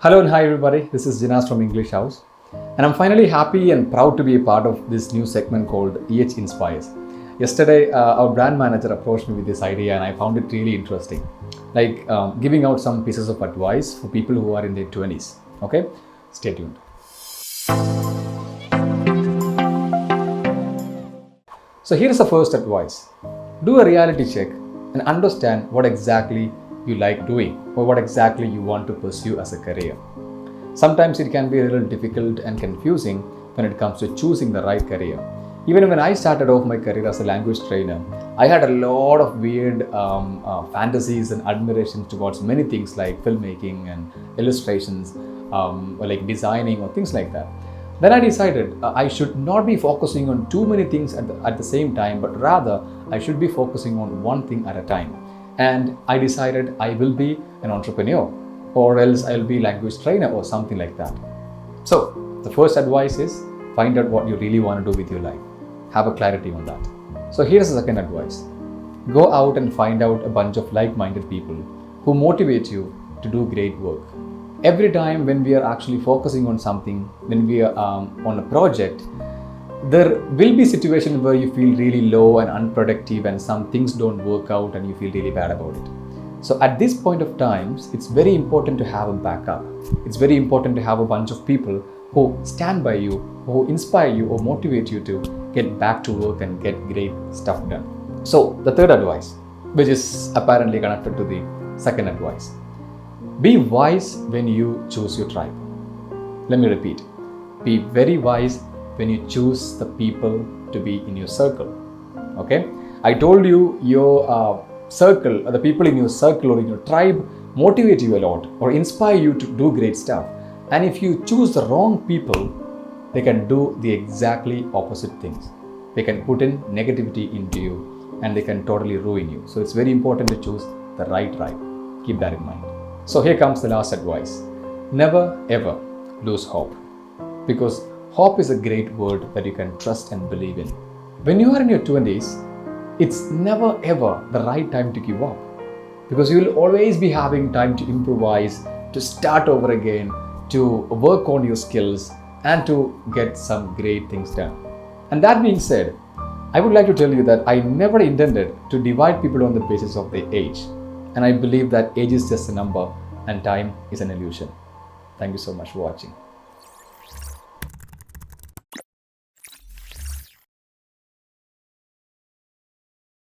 Hello and hi everybody, this is Jinas from English House, and I'm finally happy and proud to be a part of this new segment called Inspires. Yesterday, our brand manager approached me with this idea and I found it really interesting, like giving out some pieces of advice for people who are in their 20s. Okay, stay tuned. So here is the first advice. Do a reality check and understand what exactly you like doing or what exactly you want to pursue as a career. Sometimes it can be a little difficult and confusing when it comes to choosing the right career. Even when I started off my career as a language trainer, I had a lot of weird fantasies and admirations towards many things like filmmaking and illustrations, or like designing or things like that. Then I decided I should not be focusing on too many things at the same time, but rather I should be focusing on one thing at a time. And I decided I will be an entrepreneur, or else I'll be a language trainer or something like that. So the first advice is find out what you really want to do with your life. Have a clarity on that. So here's the second advice. Go out and find out a bunch of like-minded people who motivate you to do great work. Every time when we are actually focusing on something, when we are on a project, there will be situations where you feel really low and unproductive and some things don't work out and you feel really bad about it. So at this point of times, it's very important to have a backup. It's very important to have a bunch of people who stand by you, who inspire you or motivate you to get back to work and get great stuff done. So the third advice, which is apparently connected to the second advice. Be wise when you choose your tribe. Let me repeat. Be very wise when you choose the people to be in your circle. Okay? I told you your circle, or the people in your circle or in your tribe motivate you a lot or inspire you to do great stuff. And if you choose the wrong people, they can do the exactly opposite things. They can put in negativity into you and they can totally ruin you. So it's very important to choose the right tribe. Keep that in mind. So here comes the last advice. Never ever lose hope. Because hope is a great word that you can trust and believe in. When you are in your 20s, it's never ever the right time to give up. Because you will always be having time to improvise, to start over again, to work on your skills, and to get some great things done. And that being said, I would like to tell you that I never intended to divide people on the basis of their age. And I believe that age is just a number and time is an illusion. Thank you so much for watching.